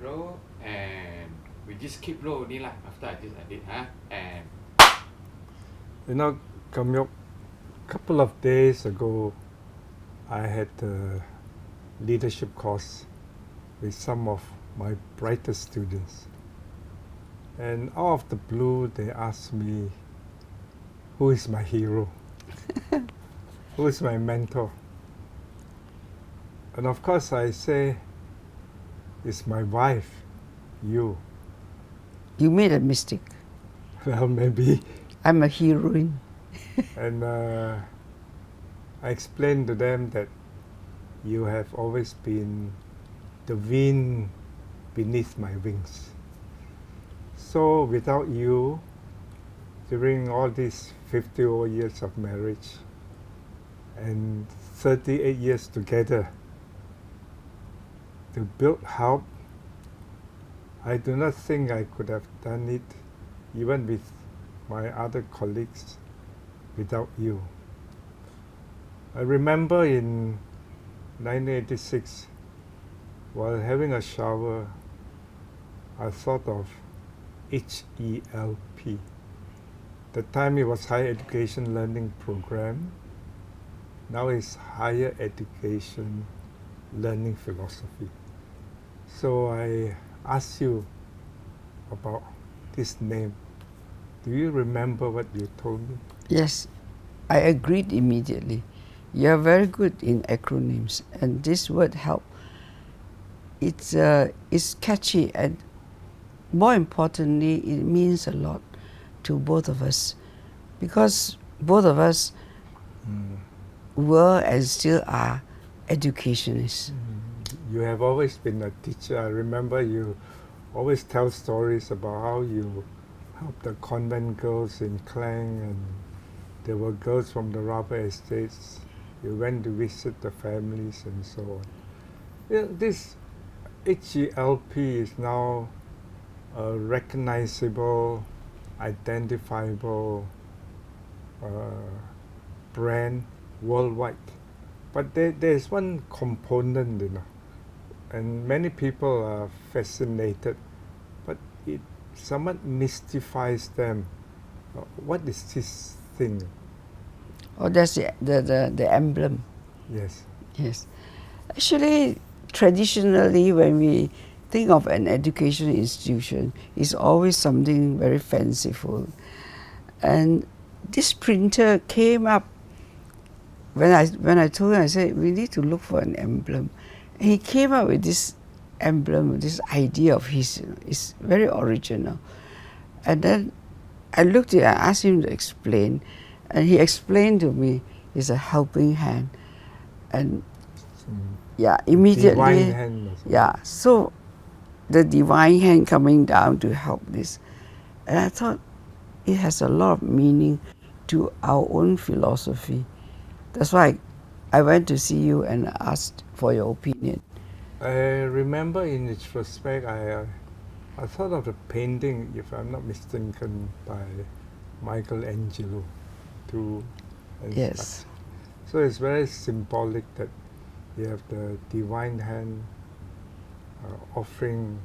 roll, and we just keep roll only lah. After I did, and You know, Kamyok, couple of days ago, I had a leadership course with some of my brightest students. And out of the blue, they asked me, who is my hero? Who is my mentor? And of course I say, it's my wife, you. You made a mistake. Well, maybe. I'm a heroine. And I explained to them that you have always been the wind beneath my wings. So without you, during all these 50 over years of marriage and 38 years together, to build help, I do not think I could have done it even with my other colleagues without you. I remember in 1986, while having a shower, I thought of HELP. The time it was Higher Education Learning Program. Now it's Higher Education Learning Philosophy. So I asked you about this name. Do you remember what you told me? Yes, I agreed immediately. You're very good in acronyms, and this word help, it's catchy, and more importantly, it means a lot to both of us, because both of us were and still are educationists. You have always been a teacher. I remember you always tell stories about how you helped the convent girls in Klang, and there were girls from the rubber estates. You went to visit the families and so on. Yeah, this HELP is now a recognizable, identifiable brand worldwide. But there's one component, and many people are fascinated, but it somewhat mystifies them. What is this thing? Oh, that's the emblem. Yes. Yes. Actually, traditionally, when we think of an education institution, it's always something very fanciful. And this printer came up when I told him, I said, we need to look for an emblem. And he came up with this emblem, this idea of his. It's very original. And then I looked at it, I asked him to explain, and he explained to me it's a helping hand. And yeah, immediately, Divine hand. yeah, so the divine hand coming down to help this. And I thought it has a lot of meaning to our own philosophy. That's why I went to see you and asked for your opinion. I remember in retrospect, I thought of the painting, if I'm not mistaken, by Michelangelo too. Yes. So it's very symbolic that you have the divine hand offering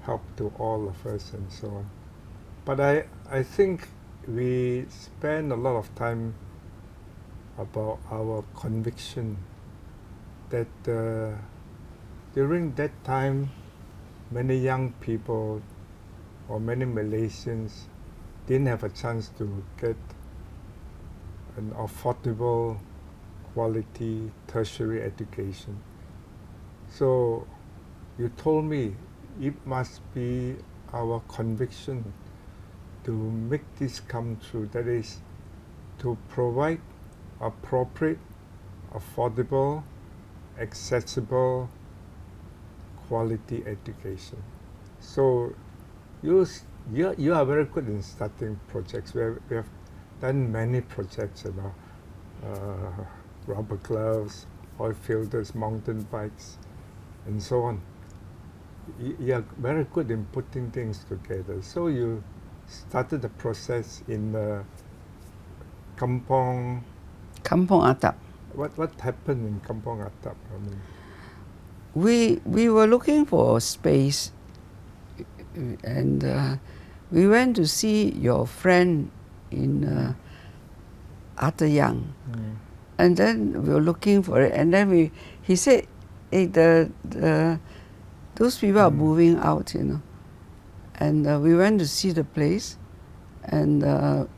help to all of us and so on. But I think we spend a lot of time about our conviction that during that time, many young people or many Malaysians didn't have a chance to get an affordable, quality tertiary education. So you told me it must be our conviction to make this come true. That is, to provide appropriate, affordable, accessible, quality education. So you are very good in starting projects. We have done many projects, rubber gloves, oil filters, mountain bikes, and so on. You are very good in putting things together. So you started the process in Kampong Atap. What happened in Kampong Atap? We were looking for a space And we went to see your friend in Arthur Young. And then we were looking for it, and then he said, hey, those people are moving out, you know. And we went to see the place, and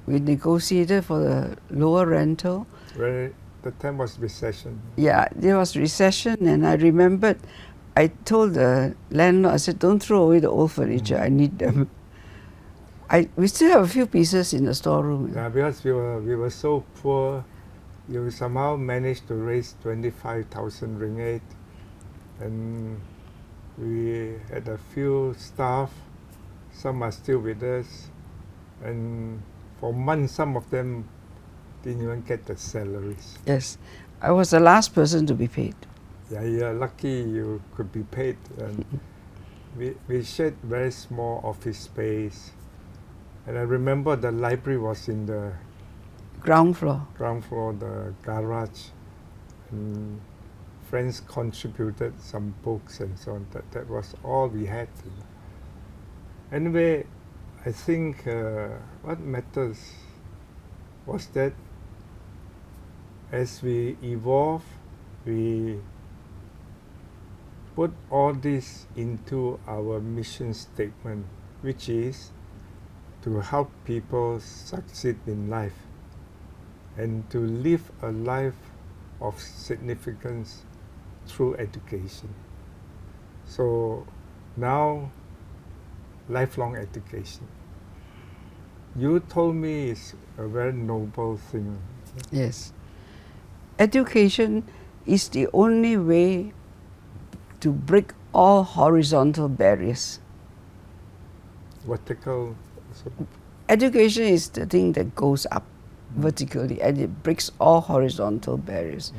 we negotiated for the lower rental. Where the time was recession. Yeah, there was recession, and I remembered I told the landlord, I said, don't throw away the old furniture, I need them. We still have a few pieces in the storeroom. Yeah, because we were so poor, you somehow managed to raise 25,000 ringgit, and we had a few staff, some are still with us, and for months some of them didn't even get the salaries. Yes, I was the last person to be paid. Yeah, you're lucky you could be paid. And we shared very small office space, and I remember the library was in the Ground floor. the garage, and friends contributed some books and so on. That was all we had. Anyway, I think what matters was that as we evolve, we put all this into our mission statement, which is to help people succeed in life and to live a life of significance through education. So now, lifelong education. You told me it's a very noble thing. Yes. Education is the only way to break all horizontal barriers. Vertical. Education is the thing that goes up vertically, and it breaks all horizontal barriers.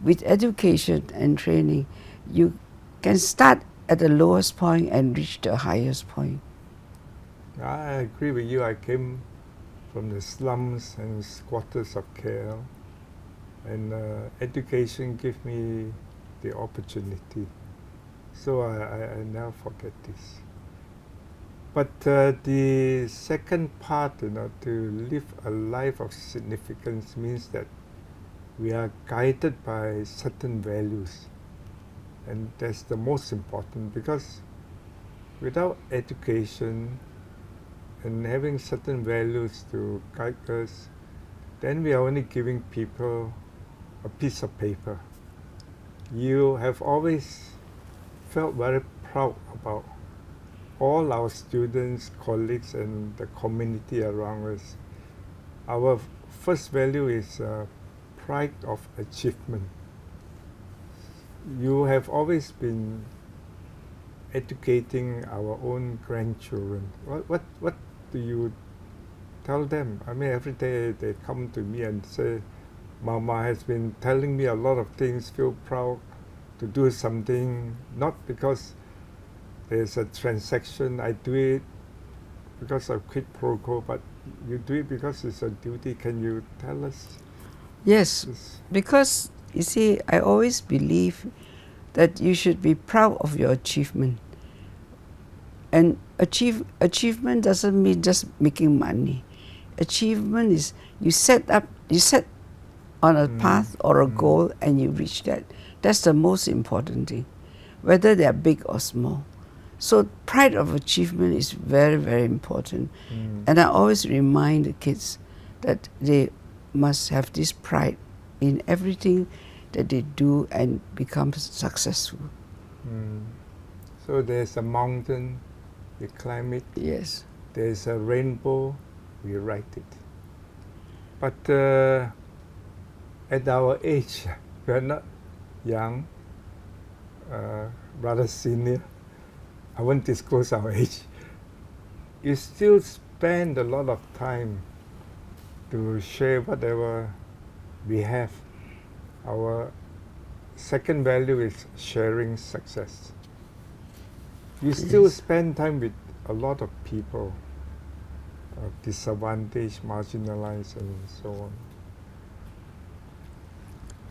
With education and training, you can start at the lowest point and reach the highest point. I agree with you. I came from the slums and squatters of KL, and education gave me the opportunity. So I never forget this. But the second part, to live a life of significance means that we are guided by certain values. And that's the most important, because without education and having certain values to guide us, then we are only giving people a piece of paper. You have always felt very proud about all our students, colleagues, and the community around us. Our first value is pride of achievement. You have always been educating our own grandchildren. What do you tell them? I mean, every day they come to me and say, Mama has been telling me a lot of things, feel proud to do something, not because there's a transaction, I do it because of quid pro quo, but you do it because it's a duty. Can you tell us? Yes, because you see, I always believe that you should be proud of your achievement. And achievement doesn't mean just making money. Achievement is you set on a path or a goal and you reach that. That's the most important thing, whether they are big or small. So pride of achievement is very, very important. And I always remind the kids that they must have this pride in everything that they do and become successful. So there's a mountain, we climb it. Yes. There's a rainbow, we ride it. But at our age, we are not young, rather senior. I won't disclose our age. You still spend a lot of time to share whatever we have. Our second value is sharing success. You still spend time with a lot of people, disadvantaged, marginalized, and so on.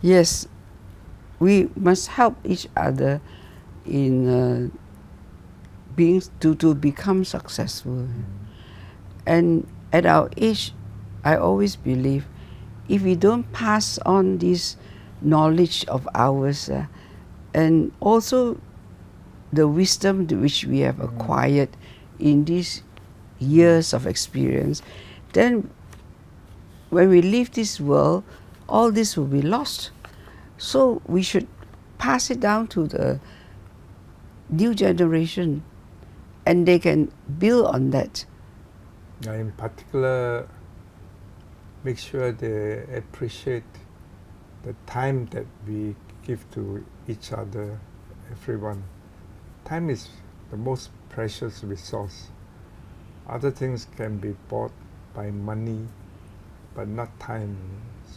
Yes, we must help each other in to become successful. And at our age, I always believe, if we don't pass on this knowledge of ours, and also the wisdom which we have acquired in these years of experience, then when we leave this world, all this will be lost. So we should pass it down to the new generation, and they can build on that. In particular, make sure they appreciate the time that we give to each other, everyone. Time is the most precious resource. Other things can be bought by money, but not time.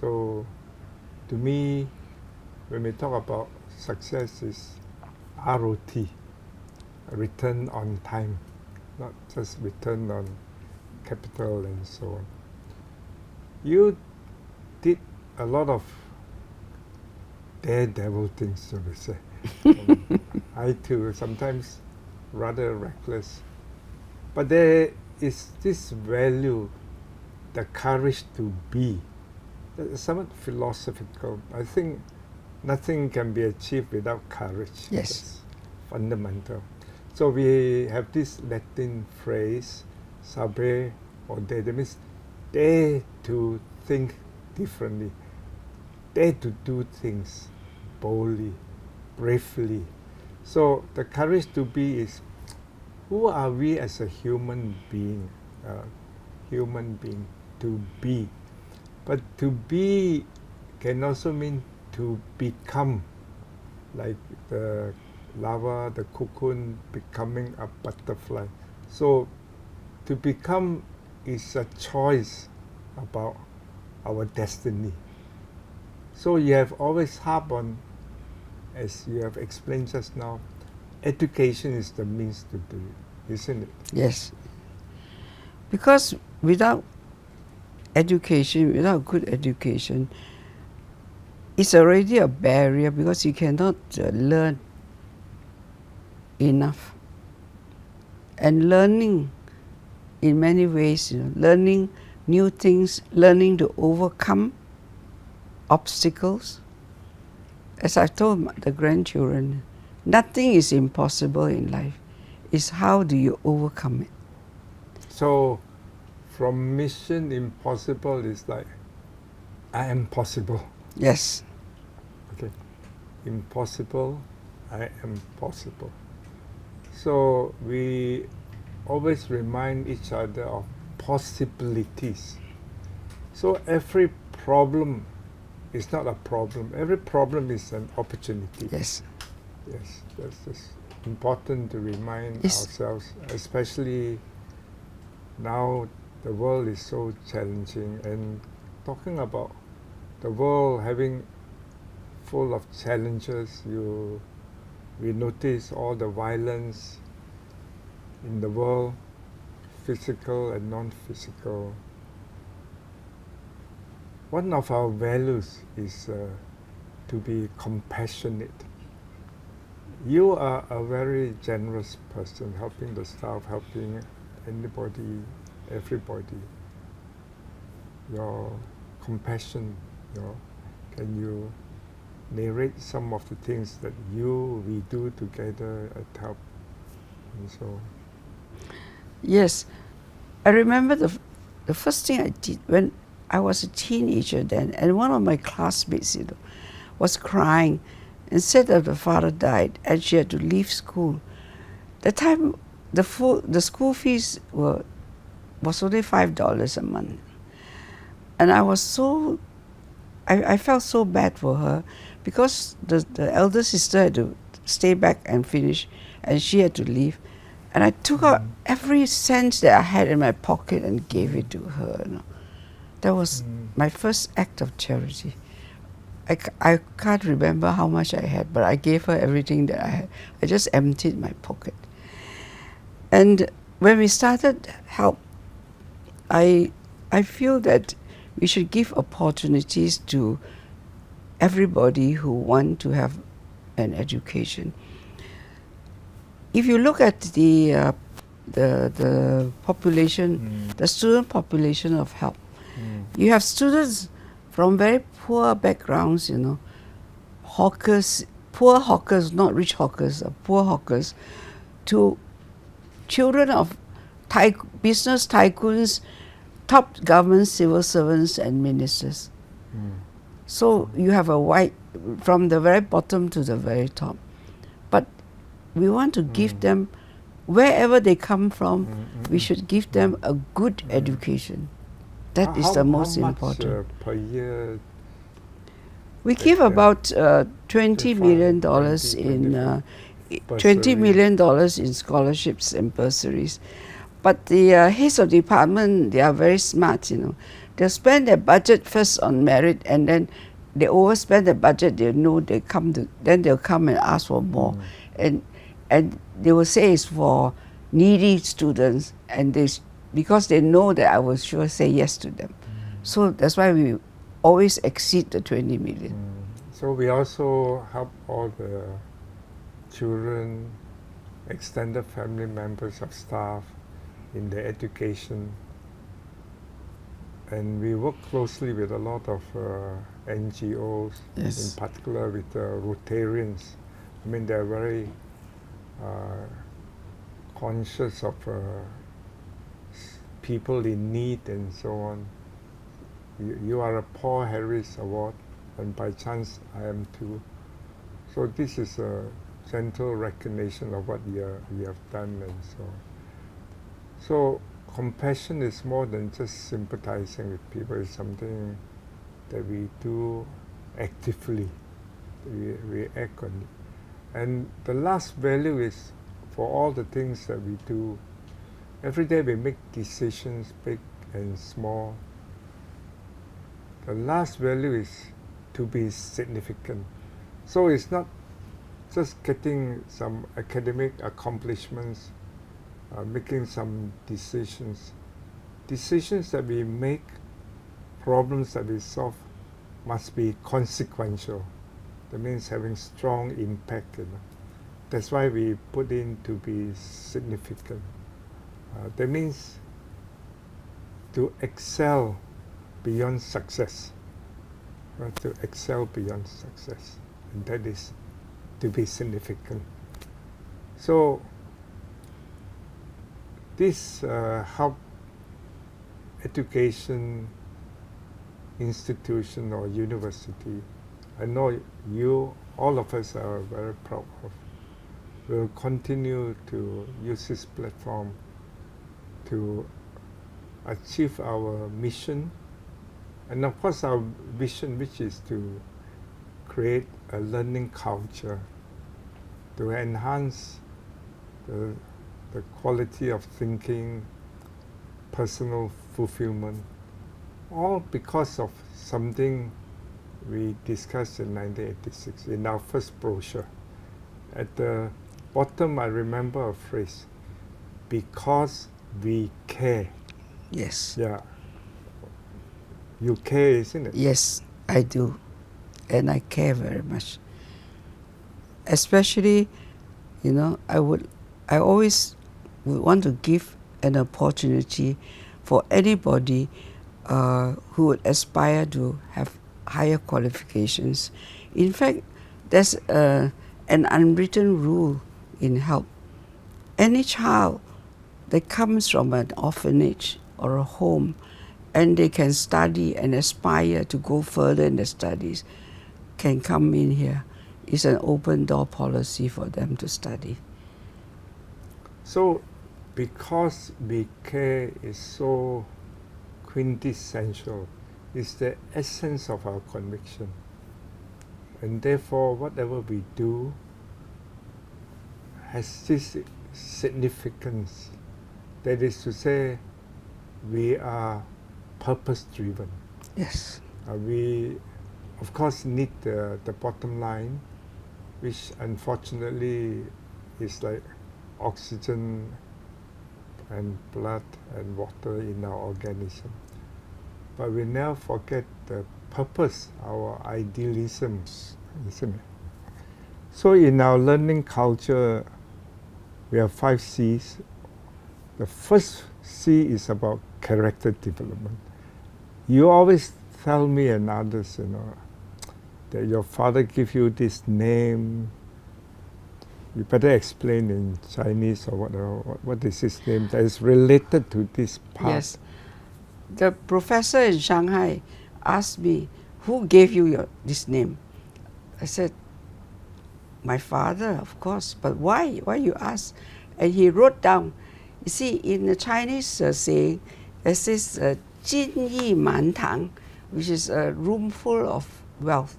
So, to me, when we talk about success, is ROT, return on time, not just return on capital and so on. You did a lot of daredevil things, so to say. I too, sometimes rather reckless. But there is this value, the courage to be, somewhat philosophical. I think nothing can be achieved without courage. Yes. That's fundamental. So we have this Latin phrase, saber aude, that means dare to think differently, dare to do things boldly, bravely. So the courage to be is, who are we as a human being? To be. But to be can also mean to become, like the larva, the cocoon becoming a butterfly. So to become is a choice about our destiny. So you have always harped on, as you have explained just now, education is the means to do it, isn't it? Yes. Because without education, without good education, it's already a barrier, because you cannot learn enough. And learning in many ways, learning new things, learning to overcome obstacles. As I've told the grandchildren, nothing is impossible in life. It's how do you overcome it. So from Mission Impossible is like, I am possible. Yes. Okay. Impossible, I am possible. So we always remind each other of possibilities. So every problem is not a problem. Every problem is an opportunity. Yes. Yes, that's just important to remind ourselves, especially now the world is so challenging, and talking about the world having full of challenges, we notice all the violence in the world, physical and non-physical. One of our values is to be compassionate. You are a very generous person, helping the staff, helping anybody, everybody. Your compassion, can you narrate some of the things that we do together at help and so on? Yes. I remember the first thing I did when I was a teenager then, and one of my classmates, was crying and said that the father died and she had to leave school. The time the school fees was only $5 a month. And I was I felt so bad for her, because the elder sister had to stay back and finish, and she had to leave. And I took out every cent that I had in my pocket and gave it to her. That was my first act of charity. I can't remember how much I had, but I gave her everything that I had. I just emptied my pocket. And when we started help, I feel that we should give opportunities to everybody who want to have an education. if you look at the population, the student population of HELP, you have students from very poor backgrounds, you know, hawkers, poor hawkers, not rich hawkers, poor hawkers, to children of business tycoons, top government civil servants and ministers. So you have a wide, from the very bottom to the very top. But we want to give them, wherever they come from, we should give them a good education. That is the most important. How much per year? We give about $20 million in $20 million in scholarships and bursaries. But the heads of department, they are very smart, you know. They'll spend their budget first on merit, and then they overspend the budget. They know then they'll come and ask for more, and they will say it's for needy students, and because they know that I will sure say yes to them. So that's why we always exceed the 20 million. So we also help all the children, extended family members of staff in their education. And we work closely with a lot of NGOs, Yes. in particular with Rotarians. I mean, they're very conscious of people in need and so on. You are a Paul Harris Award, and by chance I am too. So this is a gentle recognition of what you have done and so on. So compassion is more than just sympathizing with people. It's something that we do actively. We act on it. And the last value is, for all the things that we do, every day we make decisions, big and small. The last value is to be significant. So it's not just getting some academic accomplishments, making some decisions. Decisions that we make, problems that we solve, must be consequential. That means having strong impact. You know. That's why we put in to be significant. That means to excel beyond success. To excel beyond success. And that is to be significant. So this help education institution or university, I know you, all of us are very proud of. We'll continue to use this platform to achieve our mission, and of course our vision, which is to create a learning culture to enhance the quality of thinking, personal fulfillment, all because of something we discussed in 1986 in our first brochure. At the bottom, I remember a phrase, because we care. Yes. Yeah. You care, isn't it? Yes, I do. And I care very much. Especially, you know, I always would want to give an opportunity for anybody who would aspire to have higher qualifications. In fact, there's an unwritten rule in HELP. Any child that comes from an orphanage or a home and they can study and aspire to go further in their studies can come in here. It's an open door policy for them to study. So, because we care is so quintessential, it's the essence of our conviction. And therefore, whatever we do has this significance. That is to say, we are purpose-driven. Yes. We, of course, need the bottom line, which unfortunately is like oxygen and blood and water in our organism. But we never forget the purpose, our idealisms, isn't it? So in our learning culture, we have 5 C's. The first C is about character development. You always tell me and others, that your father give you this name. You better explain in Chinese or whatever. What is his name that is related to this part? Yes. The professor in Shanghai asked me, who gave you this name? I said, my father, of course. But why? Why you ask? And he wrote down. You see, in the Chinese saying, it says, 金益满堂, which is a room full of wealth.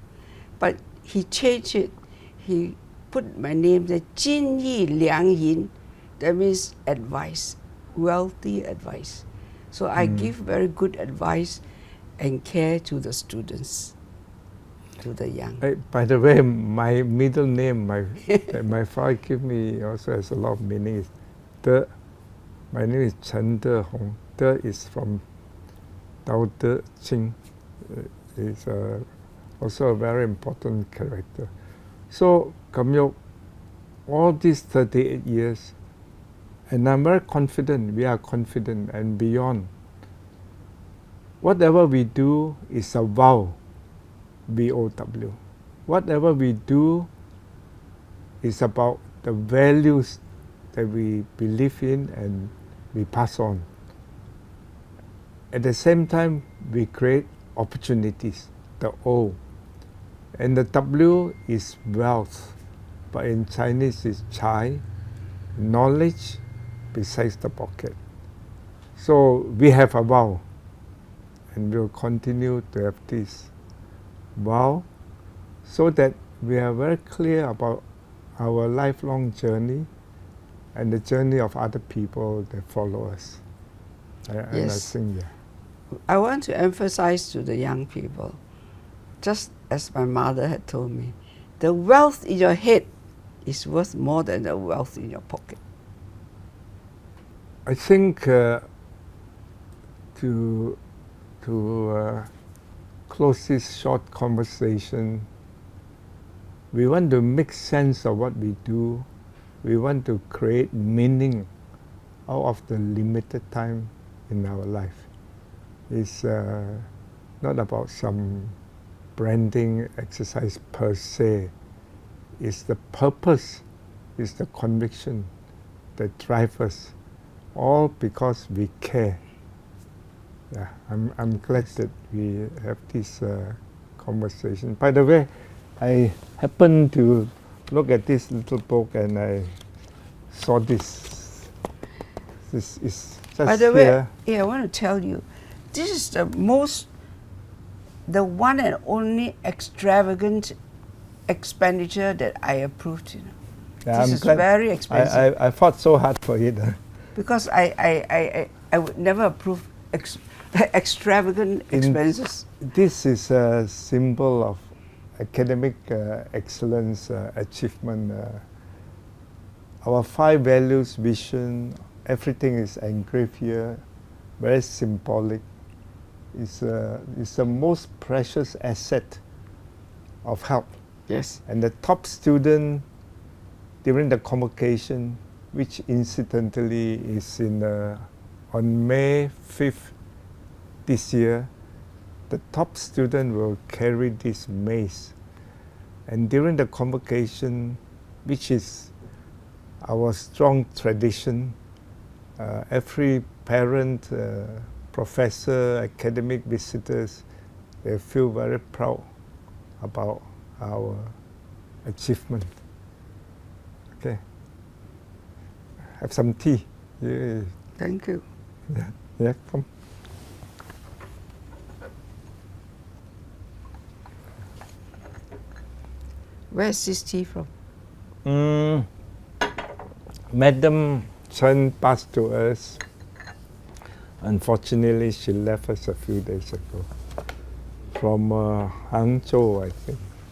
But he changed it. He put my name, the 金益良银. That means advice, wealthy advice. So I give very good advice and care to the students, to the young. By the way, my middle name, my father gave me also has a lot of meaning. My name is Chen De Hong. De is from Dao De Jing. Is also a very important character. So, Kam Yoke, all these 38 years, and I'm very confident, we are confident and beyond. Whatever we do is a vow, V-O-W. Whatever we do is about the values that we believe in and we pass on. At the same time, we create opportunities, the O. And the W is wealth, but in Chinese it's Chai, knowledge besides the pocket. So we have a vow, and we'll continue to have this vow so that we are very clear about our lifelong journey and the journey of other people that follow us. And Yes. I think, I want to emphasize to the young people, just as my mother had told me, the wealth in your head is worth more than the wealth in your pocket. I think to close this short conversation, we want to make sense of what we do. We want to create meaning out of the limited time in our life. It's not about some branding exercise per se. It's the purpose, it's the conviction that drives us, all because we care. Yeah, I'm glad that we have this conversation. By the way, I happened to look at this little book and I saw this. This is just By the here. way, I want to tell you, this is the one and only extravagant expenditure that I approved. Yeah, This I'm is glad. very expensive. I fought so hard for it. Because I would never approve extravagant expenses. This is a symbol of academic excellence, achievement. Our 5 values, vision, everything is engraved here, very symbolic. It's the most precious asset of help. Yes. And the top student during the convocation, which incidentally is on May 5th this year, the top student will carry this mace. And during the convocation, which is our strong tradition, every parent, professor, academic visitors, they feel very proud about our achievement. Okay. Have some tea. Yeah. Thank you. Yeah, come. Where is this tea from? Madam Chen passed to us. Unfortunately, she left us a few days ago. From Hangzhou, I think.